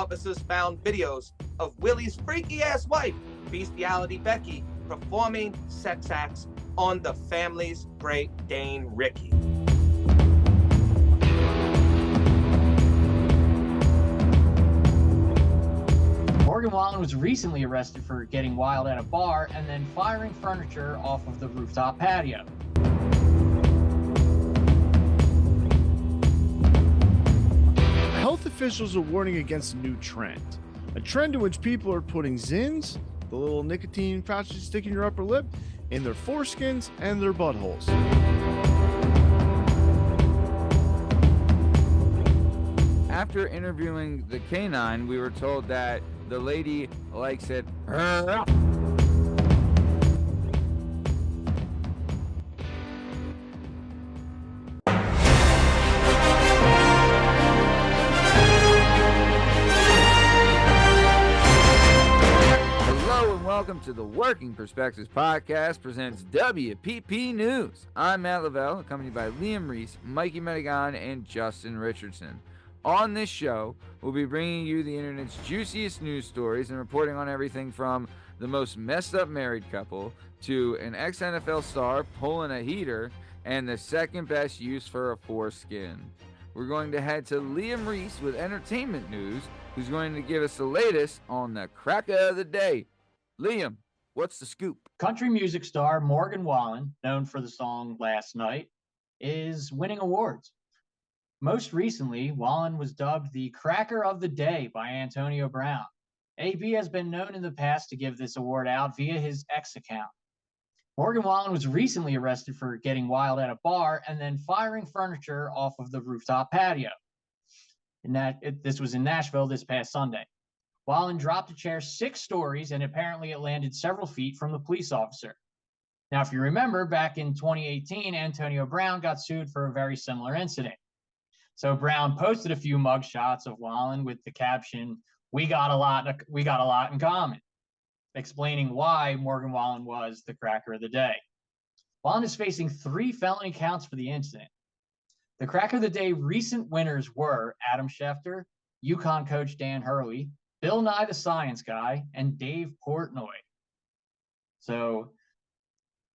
officers found videos of Willie's freaky-ass wife, Bestiality Becky, performing sex acts on the family's Great Dane Ricky. Morgan Wallen was recently arrested for getting wild at a bar and then firing furniture off of the rooftop patio. Health officials are warning against a new trend. A trend in which people are putting Zins, the little nicotine pouches sticking your upper lip, in their foreskins and their buttholes. After interviewing the canine, we were told that the lady likes it. Welcome to the Working Perspectives Podcast presents WPP News. I'm Matt Lavelle, accompanied by Liam Reese, Mikey Medigan, and Justin Richardson. On this show, we'll be bringing you the internet's juiciest news stories and reporting on everything from the most messed up married couple to an ex-NFL star pulling a heater and the second best use for a foreskin. We're going to head to Liam Reese with entertainment news, who's going to give us the latest on the cracker of the day. Liam, what's the scoop? Country music star Morgan Wallen, known for the song Last Night, is winning awards. Most recently, Wallen was dubbed the Cracker of the Day by Antonio Brown. AB has been known in the past to give this award out via his X account. Morgan Wallen was recently arrested for getting wild at a bar and then firing furniture off of the rooftop patio. This was in Nashville this past Sunday. Wallen dropped a chair 6 stories, and apparently it landed several feet from the police officer. Now, if you remember, back in 2018, Antonio Brown got sued for a very similar incident. So Brown posted a few mug shots of Wallen with the caption, we got a lot in common," explaining why Morgan Wallen was the cracker of the day. Wallen is facing 3 felony counts for the incident. The cracker of the day recent winners were Adam Schefter, UConn coach Dan Hurley, Bill Nye the Science Guy, and Dave Portnoy. So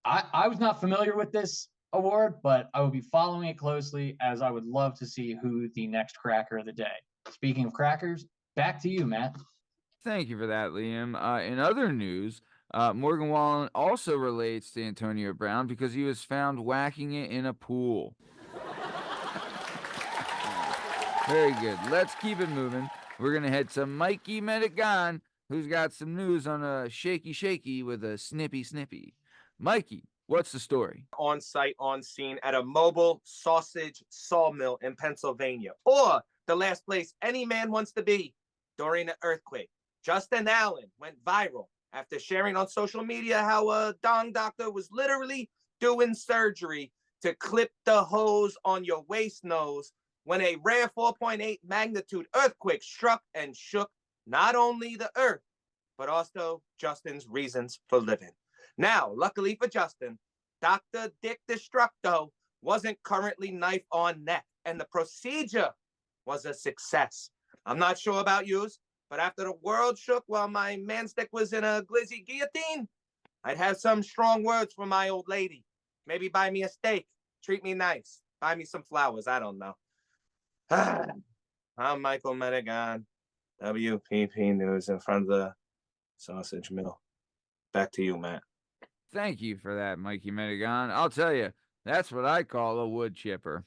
I was not familiar with this award, but I will be following it closely as I would love to see who the next cracker of the day. Speaking of crackers, back to you, Matt. Thank you for that, Liam. In other news, Morgan Wallen also relates to Antonio Brown because he was found whacking it in a pool. Very good. Let's keep it moving. We're going to head to Mikey Medigan, who's got some news on a shaky with a snippy. Mikey, what's the story? On site, on scene at a mobile sausage sawmill in Pennsylvania, or the last place any man wants to be during an earthquake. Justin Allen went viral after sharing on social media how a dong doctor was literally doing surgery to clip the hose on your waist nose when a rare 4.8 magnitude earthquake struck and shook not only the earth, but also Justin's reasons for living. Now, luckily for Justin, Dr. Dick Destructo wasn't currently knife on neck, and the procedure was a success. I'm not sure about yous, but after the world shook while my man stick was in a glizzy guillotine, I'd have some strong words for my old lady. Maybe buy me a steak, treat me nice, buy me some flowers, I don't know. I'm Michael Medigan, WPP News in front of the sausage mill. Back to you, Matt. Thank you for that, Mikey Medigan. I'll tell you, that's what I call a wood chipper.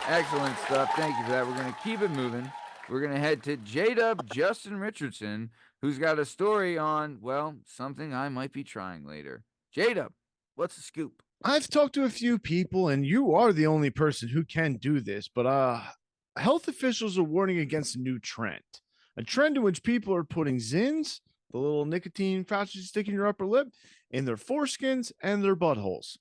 Excellent stuff. Thank you for that. We're going to keep it moving. We're going to head to J-Dub Justin Richardson, who's got a story on, well, something I might be trying later. J-Dub, what's the scoop? I've talked to a few people, and you are the only person who can do this, but health officials are warning against a new trend. A trend in which people are putting Zins, the little nicotine pouches sticking your upper lip, in their foreskins and their buttholes.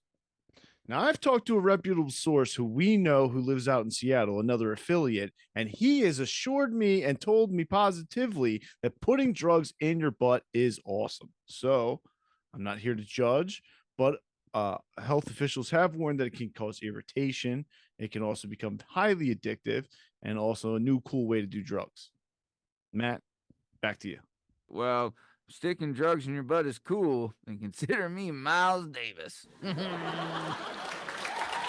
Now, I've talked to a reputable source who we know who lives out in Seattle, another affiliate, and he has assured me and told me positively that putting drugs in your butt is awesome. So I'm not here to judge, but health officials have warned that it can cause irritation. It can also become highly addictive and also a new cool way to do drugs. Matt, back to you. Well, sticking drugs in your butt is cool, and consider me Miles Davis.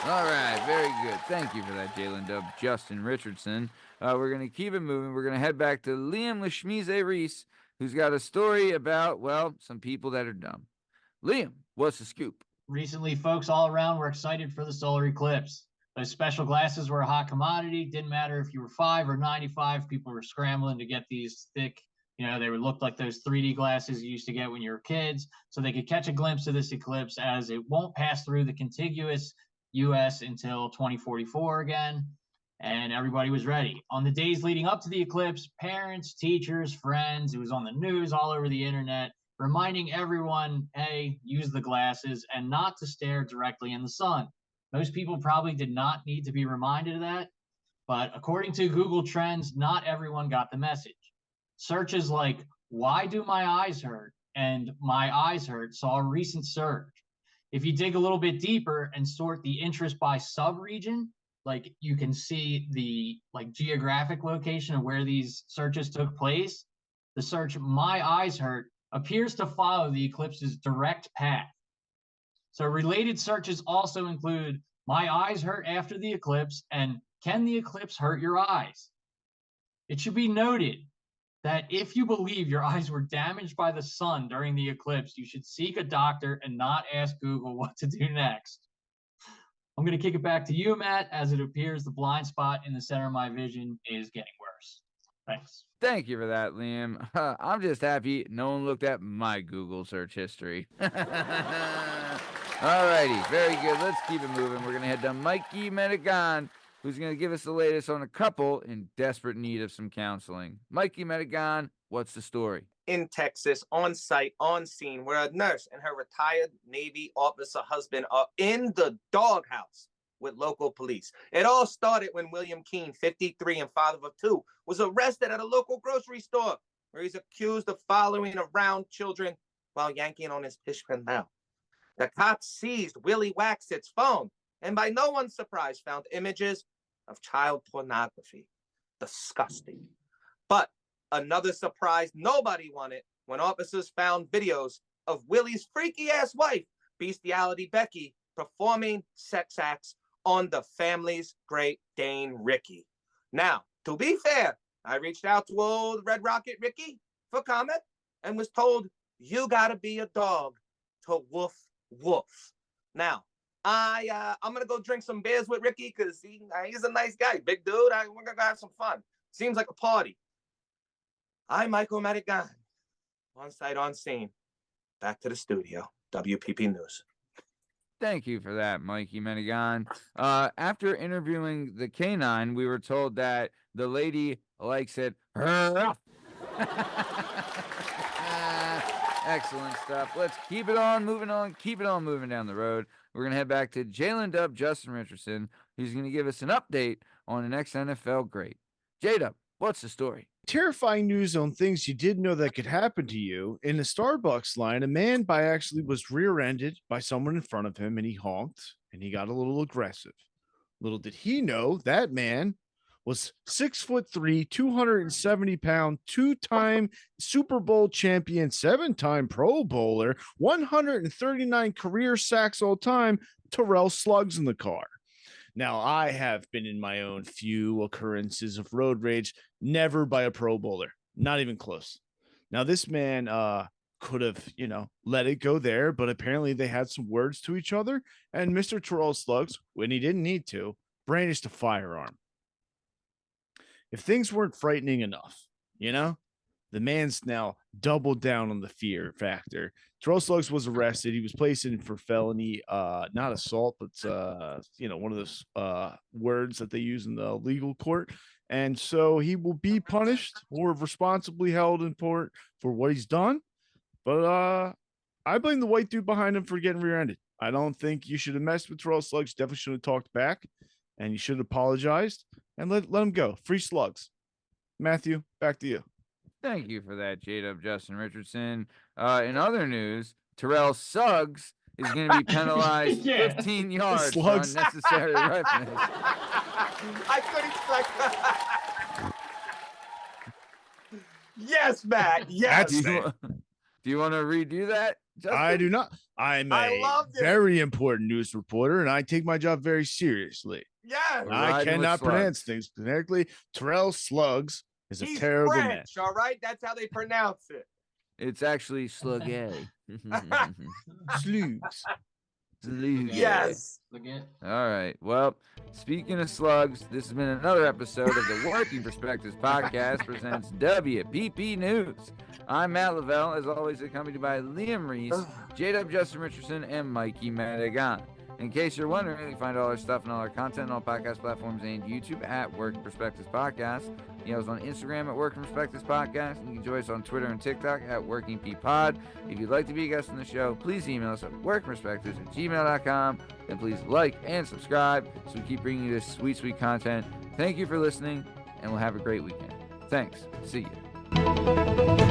All right, very good. Thank you for that, Jalen Dub, Justin Richardson. We're going to keep it moving. We're going to head back to Liam Lashmize Reese, who's got a story about, well, some people that are dumb. Liam, what's the scoop? Recently, folks all around were excited for the solar eclipse. Those special glasses were a hot commodity. Didn't matter if you were 5 or 95, people were scrambling to get these thick, they would look like those 3D glasses you used to get when you were kids, so they could catch a glimpse of this eclipse, as it won't pass through the contiguous US until 2044 again. And everybody was ready. On the days leading up to the eclipse, parents, teachers, friends, it was on the news all over the internet, reminding everyone, hey, use the glasses and not to stare directly in the sun. Most people probably did not need to be reminded of that, but according to Google Trends, not everyone got the message. Searches like, why do my eyes hurt? And my eyes hurt saw a recent surge. If you dig a little bit deeper and sort the interest by sub-region, like you can see the geographic location of where these searches took place, the search my eyes hurt appears to follow the eclipse's direct path. So related searches also include my eyes hurt after the eclipse and can the eclipse hurt your eyes? It should be noted that if you believe your eyes were damaged by the sun during the eclipse, you should seek a doctor and not ask Google what to do next. I'm going to kick it back to you, Matt, as it appears the blind spot in the center of my vision is getting worse. Thanks. Thank you for that, Liam. I'm just happy no one looked at my Google search history. Alrighty, very good. Let's keep it moving. We're going to head to Mikey Medigan, who's going to give us the latest on a couple in desperate need of some counseling. Mikey Medigan, what's the story? In Texas, on site, on scene, where a nurse and her retired Navy officer husband are in the doghouse with local police. It all started when William Keene, 53 and father of 2, was arrested at a local grocery store where he's accused of following around children while yanking on his fishpin mouth. The cops seized Willie Waxit's phone and, by no one's surprise, found images of child pornography. Disgusting. But another surprise nobody wanted when officers found videos of Willie's freaky-ass wife, Bestiality Becky, performing sex acts on the family's Great Dane Ricky. Now, to be fair, I reached out to old Red Rocket Ricky for comment and was told, you gotta be a dog to woof woof. Now, I'm gonna go drink some beers with Ricky because he's a nice guy, big dude. We're gonna go have some fun. Seems like a party. I'm Michael Madigan, on site, on scene. Back to the studio. WPP News. Thank you for that, Mikey Madigan. After interviewing the canine, we were told that the lady likes it rough. Excellent stuff. Let's keep it on moving keep it on moving down the road. We're going to head back to Jalen Dub, Justin Richardson, who's going to give us an update on an ex-NFL great. J-Dub, what's the story? Terrifying news on things you didn't know that could happen to you. In the Starbucks line, a man by accident was rear-ended by someone in front of him, and he honked, and he got a little aggressive. Little did he know that man was 6'3", 270-pound, 2-time Super Bowl champion, 7-time Pro Bowler, 139 career sacks all time, Terrel Suggs in the car. Now, I have been in my own few occurrences of road rage, never by a Pro Bowler, not even close. Now, this man could have, let it go there, but apparently they had some words to each other, and Mr. Terrell Suggs, when he didn't need to, brandished a firearm. If things weren't frightening enough, the man's now doubled down on the fear factor. Terrell Suggs was arrested. He was placed in for felony, not assault, but one of those words that they use in the legal court. And so he will be punished or responsibly held in court for what he's done. But I blame the white dude behind him for getting rear-ended. I don't think you should have messed with Terrell Suggs. Definitely should have talked back, and you should have apologized and let him go. Free slugs. Matthew, back to you. Thank you for that, J-Dub, Justin Richardson. In other news, Terrell Suggs is going to be penalized Yeah. 15 yards for Slugs. unnecessary roughness. I couldn't expect that. Yes, Matt. Yes. That's Do you, fair. do you want to redo that, Justin? I do not. I'm I a loved it. very important news reporter, and I take my job very seriously. Yes. Riding I with cannot slugs. pronounce things correctly. Terrell Slugs is a He's terrible man. French, all right? That's how they pronounce it. It's actually slugay. Slugs. Slugay. Yes. Look at All right. Well, speaking of slugs, this has been another episode of the Working Perspectives Podcast presents WPP News. I'm Matt Lavelle, as always, accompanied by Liam Reese, J-Dub Justin Richardson, and Mikey Madigan. In case you're wondering, you can find all our stuff and all our content on all podcast platforms and YouTube at Working Perspectives Podcast. You know us on Instagram at Working Perspectives Podcast. And you can join us on Twitter and TikTok at Working P Pod. If you'd like to be a guest on the show, please email us at workingperspectives@gmail.com. And please like and subscribe so we keep bringing you this sweet, sweet content. Thank you for listening, and we'll have a great weekend. Thanks. See you.